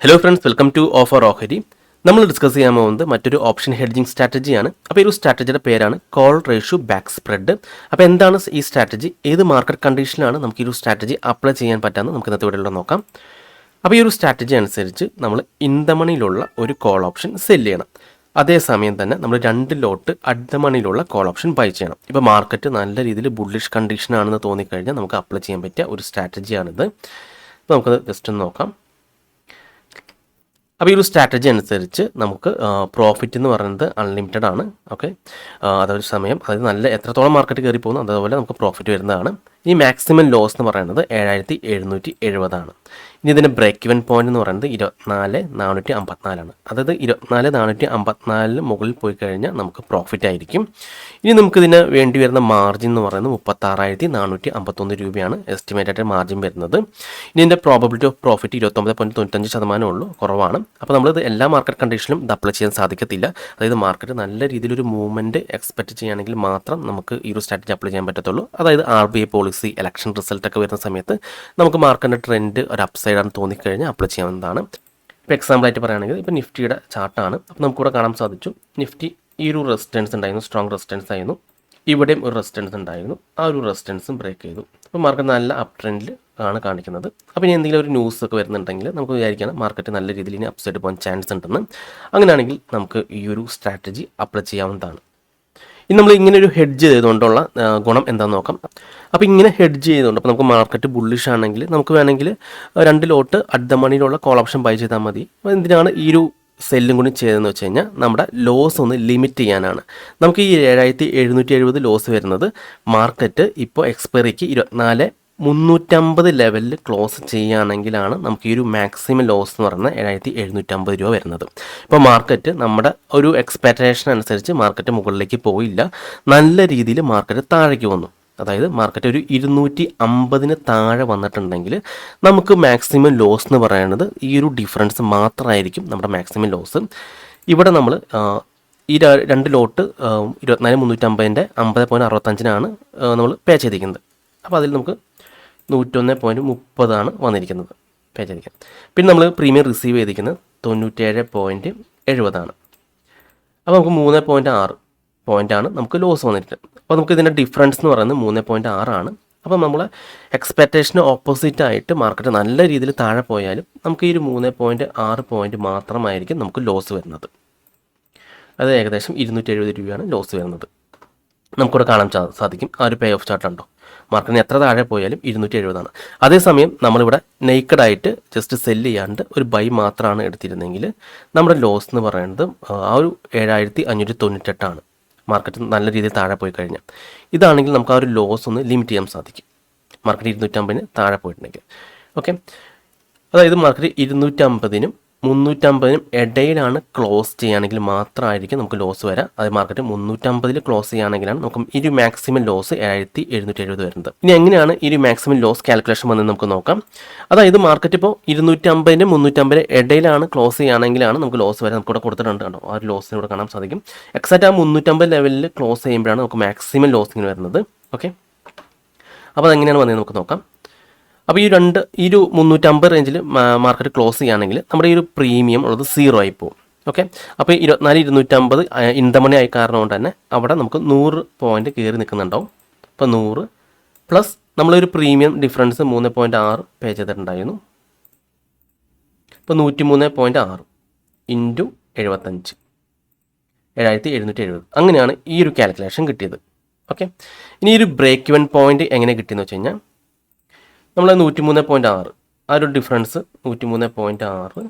Hello friends, welcome to offer ഓഹരി. നമ്മൾ discuss ചെയ്യാൻ പോകുന്നത് മറ്റൊരു ഓപ്ഷൻ ഹെഡ്ജിങ് സ്ട്രാറ്റജിയാണ്. അപ്പോൾ ഈ ഒരു സ്ട്രാറ്റജിയുടെ പേരാണ് കോൾ റേഷ്യോ ബാക്ക് സ്പ്രെഡ്. അപ്പോൾ എന്താണ് ഈ സ്ട്രാറ്റജി, ഏത് മാർക്കറ്റ് കണ്ടീഷനിലാണ് നമുക്ക് ഈ ഒരു സ്ട്രാറ്റജി അപ്ലൈ ചെയ്യാൻ പറ്റാമെന്ന് നമുക്ക് ഇന്നത്തെ വീഡിയോയിൽ നോക്കാം. അപ്പോൾ ഈ ഒരു സ്ട്രാറ്റജി അനുസരിച്ച് നമ്മൾ ഇൻ ദ മണിയിലുള്ള ഒരു കോൾ ഓപ്ഷൻ സെല് ചെയ്യണം. അതേസമയം തന്നെ നമ്മൾ 2 ലോട്ട് അറ്റ് ദ മണിയിലുള്ള കോൾ ഓപ്ഷൻ ബൈ ചെയ്യണം. ഇപ്പോൾ മാർക്കറ്റ് നല്ല രീതിയിൽ ബുള്ളിഷ് കണ്ടീഷനാണെന്ന് തോന്നിക്കഴിഞ്ഞാൽ നമുക്ക് അപ്ലൈ ചെയ്യാൻ പറ്റിയ ഒരു സ്ട്രാറ്റജിയാണിത്. അപ്പോൾ നമുക്കത് ജസ്റ്റ് ഒന്ന് നോക്കാം. അപ്പോൾ ഈ ഒരു സ്ട്രാറ്റജി അനുസരിച്ച് നമുക്ക് പ്രോഫിറ്റ് എന്ന് പറയുന്നത് അൺലിമിറ്റഡ് ആണ്. ഓക്കെ, അതൊരു സമയം അതായത് നല്ല എത്രത്തോളം മാർക്കറ്റ് കയറി പോകുന്നു അതുപോലെ നമുക്ക് പ്രോഫിറ്റ് വരുന്നതാണ്. ഈ മാക്സിമം ലോസ് എന്ന് പറയുന്നത് 7770 ആണ്. ഇനി ഇതിൻ്റെ ബ്രേക്ക് ഇവൻ പോയിന്റ് എന്ന് പറയുന്നത് 24,454 അതായത് 24,454 മുകളിൽ പോയി കഴിഞ്ഞാൽ നമുക്ക് പ്രോഫിറ്റ് ആയിരിക്കും. ഇനി നമുക്കിതിന് വേണ്ടി വരുന്ന മാർജിൻ എന്ന് പറയുന്നത് 36,451 രൂപയാണ് എസ്റ്റിമേറ്റഡ് മാർജിൻ വരുന്നത്. ഇനി ഇതിൻ്റെ പ്രോബബിലിറ്റി ഓഫ് പ്രോഫിറ്റ് 29.95% ഉള്ളൂ, കുറവാണ്. അപ്പോൾ നമ്മളിത് എല്ലാ മാർക്കറ്റ് കണ്ടീഷനിലും ഇത് അപ്ലൈ ചെയ്യാൻ സാധിക്കത്തില്ല. അതായത് മാർക്കറ്റ് നല്ല രീതിയിലൊരു മൂവ്മെൻറ്റ് എക്സ്പെക്റ്റ് ചെയ്യുകയാണെങ്കിൽ മാത്രം നമുക്ക് ഈ ഒരു സ്ട്രാറ്റജി അപ്ലൈ ചെയ്യാൻ പറ്റത്തുള്ളൂ. അതായത് RBI പോളിസി, ഇലക്ഷൻ റിസൾട്ടൊക്കെ വരുന്ന സമയത്ത് നമുക്ക് മാർക്കറ്റിൻ്റെ ട്രെൻഡ് ഒരു അപ്സൈഡാണെന്ന് തോന്നിക്കഴിഞ്ഞാൽ അപ്ലൈ ചെയ്യാവുന്നതാണ്. ഇപ്പോൾ എക്സാമ്പിളായിട്ട് പറയുകയാണെങ്കിൽ ഇപ്പോൾ നിഫ്റ്റിയുടെ ചാർട്ടാണ്. അപ്പോൾ നമുക്കിവിടെ കാണാൻ സാധിച്ചു, നിഫ്റ്റി ഈ ഒരു റെസിസ്റ്റൻസ് ഉണ്ടായിരുന്നു, സ്ട്രോങ് റെസിസ്റ്റൻസ് ആയിരുന്നു. ഇവിടെയും ഒരു റെസിസ്റ്റൻസ് ഉണ്ടായിരുന്നു, ആ ഒരു റെസിസ്റ്റൻസും ബ്രേക്ക് ചെയ്തു. അപ്പോൾ മാർക്കറ്റ് നല്ല അപ് ട്രെൻഡിൽ ആണ് കാണിക്കുന്നത്. അപ്പോൾ ഇനി എന്തെങ്കിലും ഒരു ന്യൂസ് ഒക്കെ വരുന്നുണ്ടെങ്കിൽ നമുക്ക് വിചാരിക്കണം മാർക്കറ്റ് നല്ല രീതിയിൽ ഇനി അപ്സൈഡ് പോകാൻ ചാൻസ് ഉണ്ടെന്ന്. അങ്ങനെയാണെങ്കിൽ നമുക്ക് ഈ ഒരു സ്ട്രാറ്റജി അപ്ലൈ ചെയ്യാവുന്നതാണ്. ഇനി നമ്മൾ ഇങ്ങനെ ഒരു ഹെഡ്ജ് ചെയ്തുകൊണ്ടുള്ള ഗുണം എന്താണെന്ന് നോക്കാം. അപ്പോൾ ഇങ്ങനെ ഹെഡ്ജ് ചെയ്തുകൊണ്ട് അപ്പോൾ നമുക്ക് മാർക്കറ്റ് ബുള്ളിഷ് ആണെങ്കിൽ നമുക്ക് വേണമെങ്കിൽ 2 ലോട്ട് അറ്റ് ദ മണിയിലുള്ള കോൾ ഓപ്ഷൻ ബൈ ചെയ്താൽ മതി. അപ്പോൾ എന്തിനാണ് ഈ ഒരു സെല്ലും കൂടി ചെയ്തതെന്ന് വെച്ച് കഴിഞ്ഞാൽ നമ്മുടെ ലോസ് ഒന്ന് ലിമിറ്റ് ചെയ്യാനാണ്. നമുക്ക് ഈ 7770 ലോസ് വരുന്നത് മാർക്കറ്റ് ഇപ്പോൾ എക്സ്പയറിക്ക് 24,350 ലെവലിൽ ക്ലോസ് ചെയ്യുകയാണെങ്കിലാണ് നമുക്ക് ഈ ഒരു മാക്സിമം ലോസ് എന്ന് പറയുന്നത് 7750 രൂപ വരുന്നത്. ഇപ്പോൾ മാർക്കറ്റ് നമ്മുടെ ഒരു എക്സ്പെക്റ്റേഷൻ അനുസരിച്ച് മാർക്കറ്റ് മുകളിലേക്ക് പോയില്ല, നല്ല രീതിയിൽ മാർക്കറ്റ് താഴേക്ക് വന്നു. അതായത് മാർക്കറ്റ് ഒരു 250 താഴെ വന്നിട്ടുണ്ടെങ്കിൽ നമുക്ക് മാക്സിമം ലോസ് എന്ന് പറയുന്നത് ഈ ഒരു ഡിഫറൻസ് മാത്രമായിരിക്കും നമ്മുടെ മാക്സിമം ലോസ്. ഇവിടെ നമ്മൾ ഈ 2 ലോട്ട് 24,350 50.65 നമ്മൾ പേ ചെയ്തിരിക്കുന്നത്. അപ്പോൾ അതിൽ നമുക്ക് 101.30 വന്നിരിക്കുന്നത് പേ ചെയ്തിരിക്കുന്നത്. പിന്നെ നമ്മൾ പ്രീമിയം റിസീവ് ചെയ്തിരിക്കുന്നത് 97.70 അപ്പോൾ നമുക്ക് 3.6 പോയിൻ്റാണ് നമുക്ക് ലോസ് വന്നിട്ടുണ്ട്. അപ്പോൾ നമുക്ക് ഇതിൻ്റെ ഡിഫറൻസ് എന്ന് പറയുന്നത് 3.6 അപ്പോൾ നമ്മൾ എക്സ്പെക്റ്റേഷന് ഓപ്പോസിറ്റ് ആയിട്ട് മാർക്കറ്റ് നല്ല രീതിയിൽ താഴെ പോയാലും നമുക്ക് ഈ ഒരു 3.6 പോയിൻറ്റ് മാത്രമായിരിക്കും നമുക്ക് ലോസ് വരുന്നത്. അത് ഏകദേശം 270 രൂപയാണ് ലോസ് വരുന്നത്. നമുക്കിവിടെ കാണാൻ സാധിക്കും ആ ഒരു പേ ഓഫ് ചാർട്ട് ഉണ്ടോ, മാർക്കറ്റിന് എത്ര താഴെ പോയാലും 270 അതേസമയം നമ്മളിവിടെ നെയ്ക്കഡായിട്ട് ജസ്റ്റ് സെല്ല് ചെയ്യാണ്ട് ഒരു ബൈ മാത്രമാണ് എടുത്തിരുന്നെങ്കിൽ നമ്മുടെ ലോസ് എന്ന് പറയുന്നത് ആ ഒരു 7598 മാർക്കറ്റ് നല്ല രീതിയിൽ താഴെ പോയി കഴിഞ്ഞാൽ. ഇതാണെങ്കിൽ നമുക്ക് ആ ഒരു ലോസ് ഒന്ന് ലിമിറ്റ് ചെയ്യാൻ സാധിക്കും മാർക്കറ്റ് 250 താഴെ പോയിട്ടുണ്ടെങ്കിൽ. ഓക്കെ, അതായത് മാർക്കറ്റ് 250-നും 350-നും ഇടയിലാണ് ക്ലോസ് ചെയ്യുകയാണെങ്കിൽ മാത്രമായിരിക്കും നമുക്ക് ലോസ് വരാം. അത് മാർക്കറ്റ് 350 ക്ലോസ് ചെയ്യുകയാണെങ്കിലാണ് നമുക്ക് ഈ ഒരു മാക്സിമം ലോസ് 7770 വരുന്നത്. ഇനി എങ്ങനെയാണ് ഈ ഒരു മാക്സിമം ലോസ് കാൽക്കുലേഷൻ വന്ന് നമുക്ക് നോക്കാം. അതായത് മാർക്കറ്റ് ഇപ്പോൾ 250-നും 350 ഇടയിലാണ് ക്ലോസ് ചെയ്യുകയാണെങ്കിലാണ് നമുക്ക് ലോസ് വരാൻ നമുക്ക് ഇവിടെ കൊടുത്തിട്ടുണ്ട് കണ്ടോ, ആ ഒരു ലോസിന് ഇവിടെ കാണാൻ സാധിക്കും. എക്സാക്റ്റ് ആ 350 ലെവലിൽ ക്ലോസ് ചെയ്യുമ്പോഴാണ് നമുക്ക് മാക്സിമം ലോസിങ്ങിന് വരുന്നത്. ഓക്കെ, അപ്പോൾ അതെങ്ങനെയാണ് വന്നത് നമുക്ക് നോക്കാം. അപ്പോൾ ഈ ഒരു 350 റേഞ്ചിൽ മാർക്കറ്റ് ക്ലോസ് ചെയ്യുകയാണെങ്കിൽ നമ്മുടെ ഈ ഒരു പ്രീമിയം ഉള്ളത് 0 ആയി പോകും. ഓക്കെ, അപ്പോൾ 24,250 ഇൻ ദ മണി ആയി കാരണം കൊണ്ട് തന്നെ അവിടെ നമുക്ക് 100 പോയിന്റ് കയറി നിൽക്കുന്നുണ്ടാവും. അപ്പോൾ 100 പ്ലസ് നമ്മളൊരു പ്രീമിയം ഡിഫറൻസ് 3.6 പേ ചെയ്തിട്ടുണ്ടായിരുന്നു. ഇപ്പോൾ 103.6 ഇൻറ്റു 75 7770 അങ്ങനെയാണ് ഈ ഒരു കാൽക്കുലേഷൻ കിട്ടിയത്. ഓക്കെ, ഇനി ഈ ഒരു ബ്രേക്ക് ഇവൻ പോയിന്റ് എങ്ങനെ കിട്ടിയെന്ന് വെച്ച് കഴിഞ്ഞാൽ നമ്മൾ 103.6 ആ ഒരു ഡിഫറൻസ് 103.6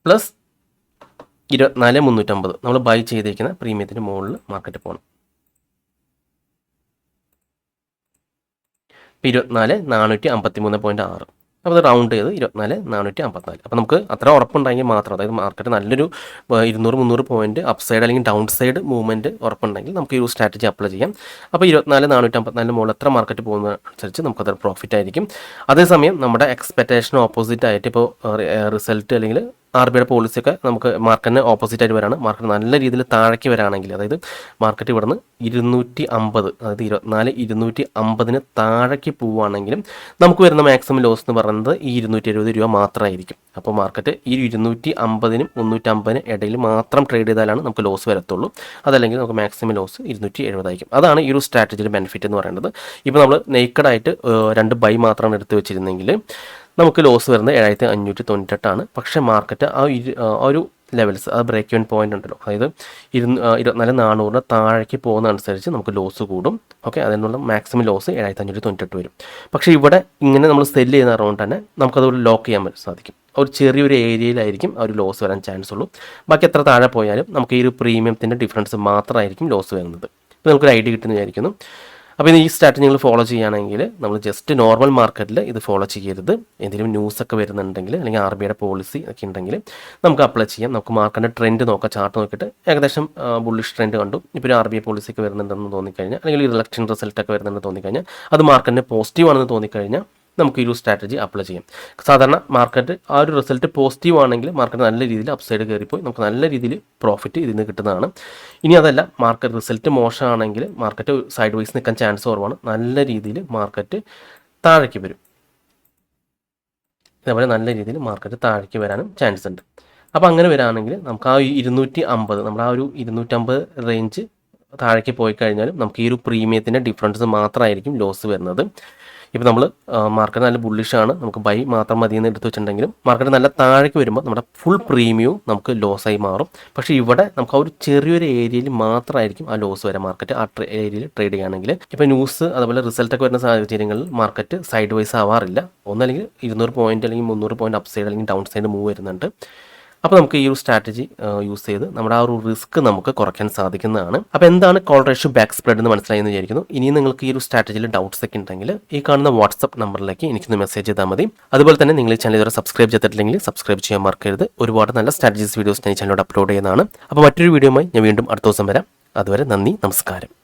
പ്ലസ് 24,350 നമ്മൾ ബൈ ചെയ്തിരിക്കുന്ന പ്രീമിയത്തിൻ്റെ മുകളിൽ മാർക്കറ്റ് പോകണം. 24,453.6 അപ്പോൾ അത് റൗണ്ട് ചെയ്ത് 24,454. അപ്പോൾ നമുക്ക് അത്ര ഉറപ്പുണ്ടെങ്കിൽ മാത്രം, അതായത് മാർക്കറ്റ് നല്ലൊരു 200-300 പോയിന്റ് അപ്സൈഡ് അല്ലെങ്കിൽ ഡൗൺ സൈഡ് മൂവ്മെൻറ്റ് ഉറപ്പുണ്ടെങ്കിൽ നമുക്ക് ഈ ഒരു സ്ട്രാറ്റജി അപ്ലൈ ചെയ്യാം. അപ്പോൾ 24,454 മുകളിൽ എത്ര മാർക്കറ്റ് പോകുന്ന അനുസരിച്ച് നമുക്കത് പ്രോഫിറ്റ് ആയിരിക്കും. അതേസമയം നമ്മുടെ എക്സ്പെക്റ്റേഷൻ ഓപ്പോസിറ്റ് ആയിട്ട് ഇപ്പോൾ റിസൾട്ട് അല്ലെങ്കിൽ ആർ ബിയുടെ പോളിസിയൊക്കെ നമുക്ക് മാർക്കറ്റിന് ഓപ്പോസിറ്റ് ആയിട്ട് വരാണ്. മാർക്കറ്റ് നല്ല രീതിയിൽ താഴേക്ക് വരാണെങ്കിൽ, അതായത് മാർക്കറ്റ് ഇവിടുന്ന് 250, അതായത് 250 താഴേക്ക് പോവുകയാണെങ്കിലും നമുക്ക് വരുന്ന മാക്സിമം ലോസ് എന്ന് പറയുന്നത് ഈ 270 രൂപ മാത്രമായിരിക്കും. അപ്പോൾ മാർക്കറ്റ് ഈ 250-നും 350 ഇടയിൽ മാത്രം ട്രേഡ് ചെയ്താലാണ് നമുക്ക് ലോസ് വരത്തുള്ളൂ. അതല്ലെങ്കിൽ നമുക്ക് മാക്സിമം ലോസ് 270 ആയിരിക്കും. അതാണ് ഈ ഒരു സ്ട്രാറ്റജിയുടെ ബെനിഫിറ്റ് എന്ന് പറയുന്നത്. ഇപ്പോൾ നമ്മൾ നെയ്ക്കഡായിട്ട് 2 ബൈ മാത്രമാണ് എടുത്ത് വെച്ചിരുന്നെങ്കിൽ നമുക്ക് ലോസ് വരുന്നത് 7598 പക്ഷേ മാർക്കറ്റ് ആ ഒരു ലെവൽസ്, ആ ബ്രേക്ക് ഇവൻ പോയിന്റ് ഉണ്ടല്ലോ, അതായത് 24,400 താഴേക്ക് പോകുന്നതനുസരിച്ച് നമുക്ക് ലോസ് കൂടും. ഓക്കെ, അതിനുള്ള മാക്സിമം ലോസ് 7598 വരും. പക്ഷേ ഇവിടെ ഇങ്ങനെ നമ്മൾ സെല്ല് ചെയ്യുന്ന അറൗണ്ട് തന്നെ നമുക്കത് ലോക്ക് ചെയ്യാൻ സാധിക്കും. ഒരു ചെറിയൊരു ഏരിയയിലായിരിക്കും ആ ഒരു ലോസ് വരാൻ ചാൻസ് ഉള്ളൂ. ബാക്കി എത്ര താഴെ പോയാലും നമുക്ക് ഈ ഒരു പ്രീമിയത്തിൻ്റെ ഡിഫറൻസ് മാത്രമായിരിക്കും ലോസ് വരുന്നത്. ഇപ്പോൾ നമുക്കൊരു ഐഡിയ കിട്ടുമെന്ന് വിചാരിക്കുന്നു. അപ്പോൾ ഈ സ്ട്രാറ്റജി നിങ്ങൾ ഫോളോ ചെയ്യുകയാണെങ്കിൽ നമ്മൾ ജസ്റ്റ് നോർമൽ മാർക്കറ്റിൽ ഇത് ഫോളോ ചെയ്യരുത്. എന്തെങ്കിലും ന്യൂസൊക്കെ വരുന്നുണ്ടെങ്കിൽ അല്ലെങ്കിൽ ആർ ബിയുടെ പോളിസി ഒക്കെ ഉണ്ടെങ്കിൽ നമുക്ക് അപ്ലൈ ചെയ്യാം. നമുക്ക് മാർക്കറ്റിൻ്റെ ട്രെൻഡ് നോക്കാം, ചാർട്ട് നോക്കിയിട്ട് ഏകദേശം ബുള്ളിഷ് ട്രെൻഡ് കണ്ടു. ഇപ്പോൾ ഒരു ആർ ബി ഐ പോളിസി ഒക്കെ വരുന്നുണ്ടെന്ന് തോന്നിക്കഴിഞ്ഞാൽ, അല്ലെങ്കിൽ ഇലക്ഷൻ റിസൾട്ടൊക്കെ വരുന്നുണ്ടെന്ന് തോന്നിക്കഴിഞ്ഞാൽ, അത് മാർക്കറ്റിന് പോസിറ്റീവ് ആണെന്ന് തോന്നിക്കഴിഞ്ഞാൽ നമുക്ക് ഈ ഒരു സ്ട്രാറ്റജി അപ്ലൈ ചെയ്യാം. സാധാരണ മാർക്കറ്റ് ആ ഒരു റിസൾട്ട് പോസിറ്റീവ് ആണെങ്കിൽ മാർക്കറ്റ് നല്ല രീതിയിൽ അപ്സൈഡ് കയറിപ്പോയി നമുക്ക് നല്ല രീതിയിൽ പ്രോഫിറ്റ് ഇതിൽ നിന്ന് കിട്ടുന്നതാണ്. ഇനി അതല്ല, മാർക്കറ്റ് റിസൾട്ട് മോശമാണെങ്കിൽ മാർക്കറ്റ് സൈഡ് വൈസ് നിൽക്കാൻ ചാൻസ് കുറവാണ്. നല്ല രീതിയിൽ മാർക്കറ്റ് താഴേക്ക് വരും. ഇതേപോലെ നല്ല രീതിയിൽ മാർക്കറ്റ് താഴേക്ക് വരാനും ചാൻസ് ഉണ്ട്. അപ്പോൾ അങ്ങനെ വരാണെങ്കിൽ നമുക്ക് ആ 250, നമ്മുടെ ആ ഒരു 250 റേഞ്ച് താഴേക്ക് പോയി കഴിഞ്ഞാലും നമുക്ക് ഈ ഒരു പ്രീമിയത്തിൻ്റെ ഡിഫറൻസ് മാത്രമായിരിക്കും ലോസ് വരുന്നത്. ഇപ്പോൾ നമ്മൾ മാർക്കറ്റ് നല്ല ബുള്ളിഷാണ്, നമുക്ക് ബൈ മാത്രം മതി എന്ന് എടുത്ത് വെച്ചിട്ടുണ്ടെങ്കിലും മാർക്കറ്റ് നല്ല താഴേക്ക് വരുമ്പോൾ നമ്മുടെ ഫുൾ പ്രീമിയവും നമുക്ക് ലോസായി മാറും. പക്ഷേ ഇവിടെ നമുക്ക് ആ ഒരു ചെറിയൊരു ഏരിയയിൽ മാത്രമായിരിക്കും ആ ലോസ് വരെ മാർക്കറ്റ് ആ ഏരിയയിൽ ട്രേഡ് ചെയ്യുകയാണെങ്കിൽ. ഇപ്പോൾ ന്യൂസ് അതുപോലെ റിസൾട്ടൊക്കെ വരുന്ന സാഹചര്യങ്ങളിൽ മാർക്കറ്റ് സൈഡ് വൈസ് ആവാറില്ല. ഒന്നല്ലെങ്കിൽ 200 പോയിന്റ് അല്ലെങ്കിൽ 300 പോയിന്റ് അപ്പ് സൈഡ് അല്ലെങ്കിൽ ഡൗൺ സൈഡ് മൂവ് വരുന്നുണ്ട്. അപ്പോൾ നമുക്ക് ഈ ഒരു സ്ട്രാറ്റജി യൂസ് ചെയ്ത് നമ്മുടെ ആ ഒരു റിസ്ക് നമുക്ക് കുറയ്ക്കാൻ സാധിക്കുന്നതാണ്. അപ്പോൾ എന്താണ് കോൾ റേഷ്യോ ബാക്ക് സ്പ്രെഡ് എന്ന് മനസ്സിലായി എന്ന് വിചാരിക്കുന്നു. ഇനി നിങ്ങൾക്ക് ഈ ഒരു സ്ട്രാറ്റജിയിൽ ഡൗട്ട്സ് ഒക്കെ ഉണ്ടെങ്കിൽ ഈ കാണുന്ന വാട്സ്ആപ്പ് നമ്പറിലേക്ക് എനിക്കൊന്ന് മെസ്സേജ് ചെയ്താൽ മതി. അതുപോലെ തന്നെ നിങ്ങൾ ഈ ചാനൽ ഇതുവരെ സബ്സ്ക്രൈബ് ചെയ്തിട്ടില്ലെങ്കിൽ സബ്സ്ക്രൈബ് ചെയ്യാൻ മറക്കരുത്. ഒരുപാട് നല്ല സ്ട്രാറ്റജീസ് വീഡിയോസ് ഞാൻ ഈ ചാനലിലോട് അപ്ലോഡ് ചെയ്യുന്നതാണ്. അപ്പോൾ മറ്റൊരു വീഡിയോയുമായി ഞാൻ വീണ്ടും അടുത്ത ദിവസം വരാം. അതുവരെ നന്ദി, നമസ്കാരം.